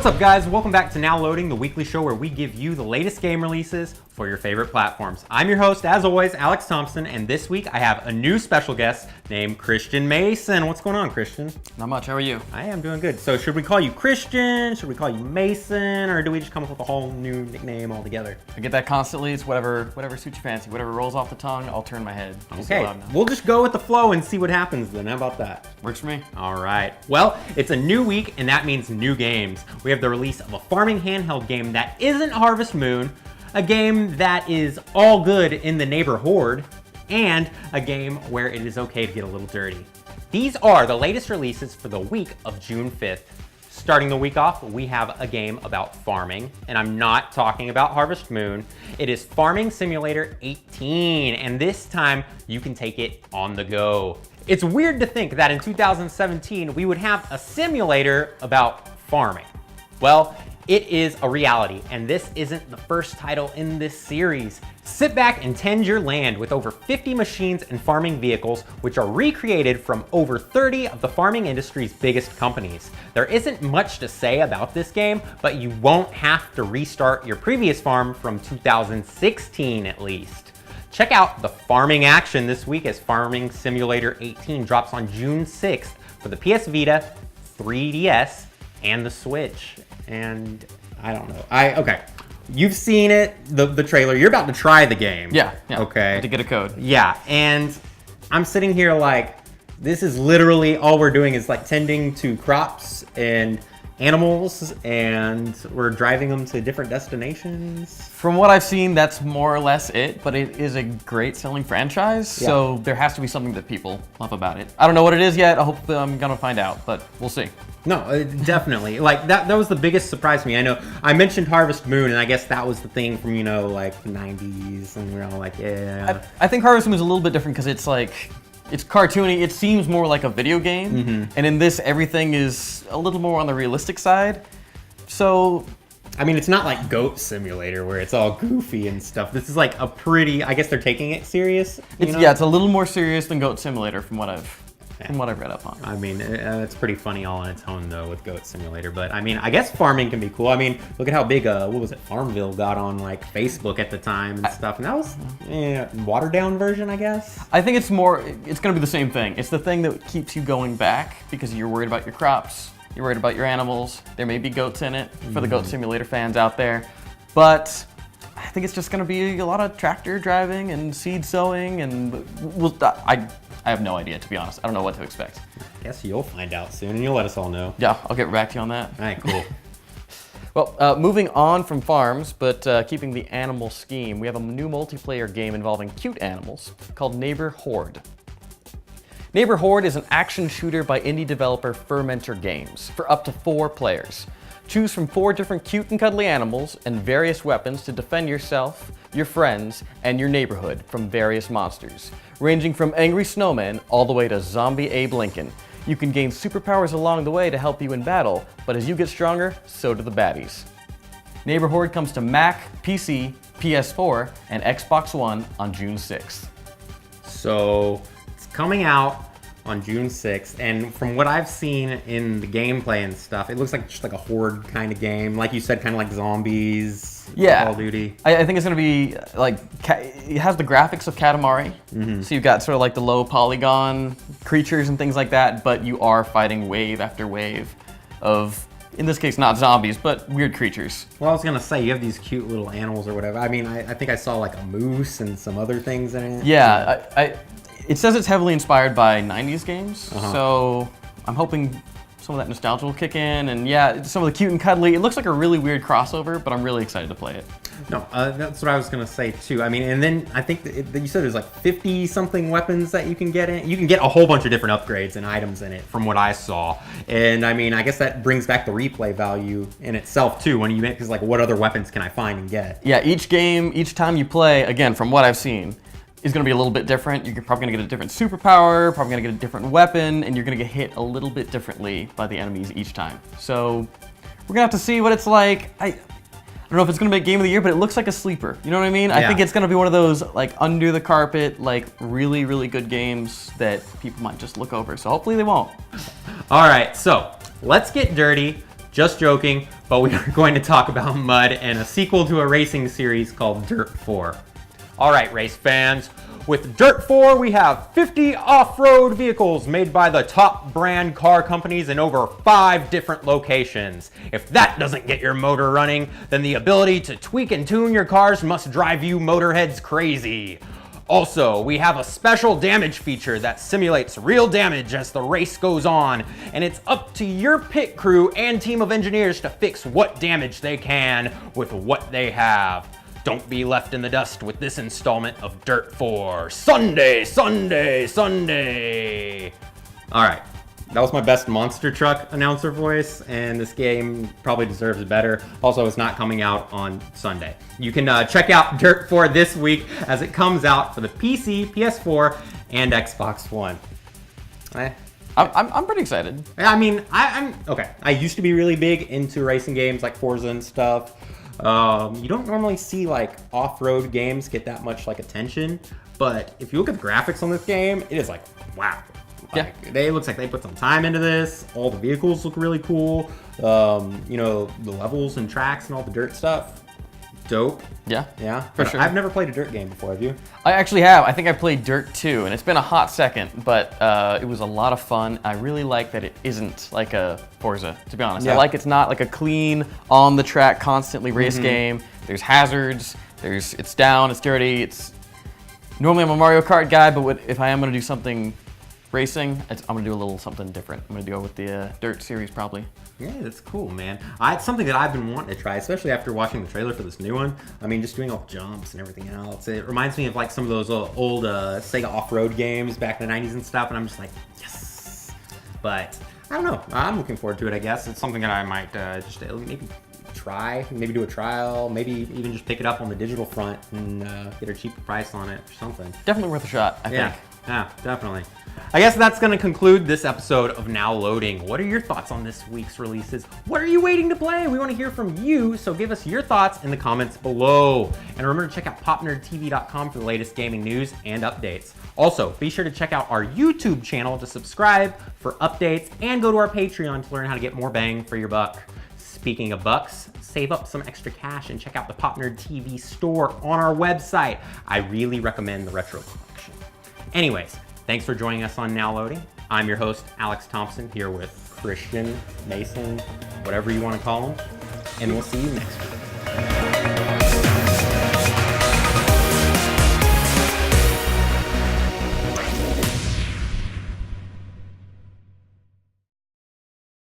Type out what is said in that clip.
What's up, guys? Welcome back to Now Loading, the weekly show where we give you the latest game releases for your favorite platforms. I'm your host, as always, Alex Thompson, and this week I have a new special guest named Christian Mason. What's going on, Christian? Not much. How are you? I am doing good. So should we call you Christian? Should we call you Mason? Or do we just come up with a whole new nickname altogether? I get that constantly. It's whatever suits your fancy. Whatever rolls off the tongue, I'll turn my head. Okay, we'll just go with the flow and see what happens then. How about that? Works for me. All right. Well, it's a new week, and that means new games. We have the release of a farming handheld game that isn't Harvest Moon, a game that is all good in the Neighborhorde, and a game where it is okay to get a little dirty. These are the latest releases for the week of June 5th. Starting the week off, we have a game about farming, and I'm not talking about Harvest Moon. It is Farming Simulator 18, and this time you can take it on the go. It's weird to think that in 2017 we would have a simulator about farming. Well, it is a reality, and this isn't the first title in this series. Sit back and tend your land with over 50 machines and farming vehicles, which are recreated from over 30 of the farming industry's biggest companies. There isn't much to say about this game, but you won't have to restart your previous farm from 2016 at least. Check out the farming action this week as Farming Simulator 18 drops on June 6th for the PS Vita, 3DS, and the Switch. And I don't know. Okay. You've seen it, the trailer. You're about to try the game. Yeah. Okay. To get a code. Yeah, and I'm sitting here like, this is literally all we're doing is like tending to crops and animals, and we're driving them to different destinations. From what I've seen, that's more or less it, but it is a great selling franchise, so there has to be something that people love about it. I don't know what it is yet. I hope I'm gonna find out, but we'll see. No, definitely. Like that was the biggest surprise to me. I know I mentioned Harvest Moon, and I guess that was the thing from, you know, like the 90s, and we're all like, yeah. I think Harvest Moon is a little bit different because it's like, it's cartoony. It seems more like a video game, and in this, everything is a little more on the realistic side. So, I mean, it's not like Goat Simulator where it's all goofy and stuff. This is like a pretty, I guess they're taking it serious. Yeah, it's a little more serious than Goat Simulator from what I've read up on. I mean, it's pretty funny all on its own though with Goat Simulator. But I mean, I guess farming can be cool. I mean, look at how big, what was it, Farmville got on like Facebook at the time and stuff. And that was watered down version, I guess. I think it's going to be the same thing. It's the thing that keeps you going back because you're worried about your crops. You're worried about your animals. There may be goats in it for the Goat Simulator fans out there. But I think it's just going to be a lot of tractor driving and seed sowing, and I have no idea, to be honest. I don't know what to expect. I guess you'll find out soon, and you'll let us all know. Yeah, I'll get back to you on that. All right, cool. Well, moving on from farms, but keeping the animal scheme, we have a new multiplayer game involving cute animals called Neighborhorde. Neighborhorde is an action shooter by indie developer Fermenter Games for up to 4 players. Choose from 4 different cute and cuddly animals and various weapons to defend yourself, your friends, and your neighborhood from various monsters, ranging from angry snowmen all the way to zombie Abe Lincoln. You can gain superpowers along the way to help you in battle, but as you get stronger, so do the baddies. Neighborhorde comes to Mac, PC, PS4, and Xbox One on June 6th. So it's coming out on June 6th, and from what I've seen in the gameplay and stuff, it looks like just like a horde kind of game. Like you said, kind of like zombies, yeah. Call of Duty. I think it's going to be like, it has the graphics of Katamari, so you've got sort of like the low polygon creatures and things like that, but you are fighting wave after wave of, in this case, not zombies, but weird creatures. Well, I was going to say, you have these cute little animals or whatever. I mean, I think I saw like a moose and some other things in it. Yeah, it says it's heavily inspired by 90s games, so I'm hoping some of that nostalgia will kick in, and yeah, some of the cute and cuddly. It looks like a really weird crossover, but I'm really excited to play it. No, that's what I was going to say too. I mean, and then I think that you said there's like 50 something weapons that you can get in. You can get a whole bunch of different upgrades and items in it from what I saw. And I mean, I guess that brings back the replay value in itself too, when you make, because like what other weapons can I find and get? Yeah, each game, each time you play, again, from what I've seen, is going to be a little bit different. You're probably going to get a different superpower, probably going to get a different weapon, and you're going to get hit a little bit differently by the enemies each time. So we're going to have to see what it's like. I don't know if it's going to be Game of the Year, but it looks like a sleeper. You know what I mean? Yeah. I think it's going to be one of those like under the carpet, like really, really good games that people might just look over. So hopefully they won't. All right, so let's get dirty. Just joking, but we are going to talk about mud and a sequel to a racing series called DiRT 4. All right, race fans. With DiRT 4, we have 50 off-road vehicles made by the top brand car companies in over 5 different locations. If that doesn't get your motor running, then the ability to tweak and tune your cars must drive you motorheads crazy. Also, we have a special damage feature that simulates real damage as the race goes on, and it's up to your pit crew and team of engineers to fix what damage they can with what they have. Don't be left in the dust with this installment of DiRT 4. Sunday, Sunday, Sunday! Alright, that was my best monster truck announcer voice, and this game probably deserves better. Also, it's not coming out on Sunday. You can check out DiRT 4 this week as it comes out for the PC, PS4, and Xbox One. I'm pretty excited. I mean, I'm okay. I used to be really big into racing games like Forza and stuff. You don't normally see like off-road games get that much like attention, but if you look at the graphics on this game, it is like, wow. Like, yeah. It looks like they put some time into this. All the vehicles look really cool. You know, the levels and tracks and all the dirt stuff. Dope. Yeah. Yeah. For sure. I've never played a dirt game before, have you? I actually have. I think I played DiRT 2, and it's been a hot second, but it was a lot of fun. I really like that it isn't like a Forza, to be honest. Yeah. I like it's not like a clean, on-the-track, constantly race game. There's hazards. It's down, it's dirty. Normally I'm a Mario Kart guy, but if I am going to do something racing, I'm going to do a little something different. I'm going to go with the DiRT series probably. Yeah, that's cool, man. It's something that I've been wanting to try, especially after watching the trailer for this new one. I mean, just doing all the jumps and everything else. It reminds me of like some of those old Sega off-road games back in the 90s and stuff, and I'm just like, yes. But I don't know. I'm looking forward to it, I guess. It's something that I might just maybe try, maybe do a trial, maybe even just pick it up on the digital front and get a cheaper price on it or something. Definitely worth a shot, I think. Yeah, definitely. I guess that's going to conclude this episode of Now Loading. What are your thoughts on this week's releases? What are you waiting to play? We want to hear from you, so give us your thoughts in the comments below. And remember to check out popnerdtv.com for the latest gaming news and updates. Also, be sure to check out our YouTube channel to subscribe for updates and go to our Patreon to learn how to get more bang for your buck. Speaking of bucks, save up some extra cash and check out the PopNerdTV store on our website. I really recommend the retro collection. Anyways, thanks for joining us on Now Loading. I'm your host, Alex Thompson, here with Christian, Mason, whatever you want to call him, and we'll see you next week.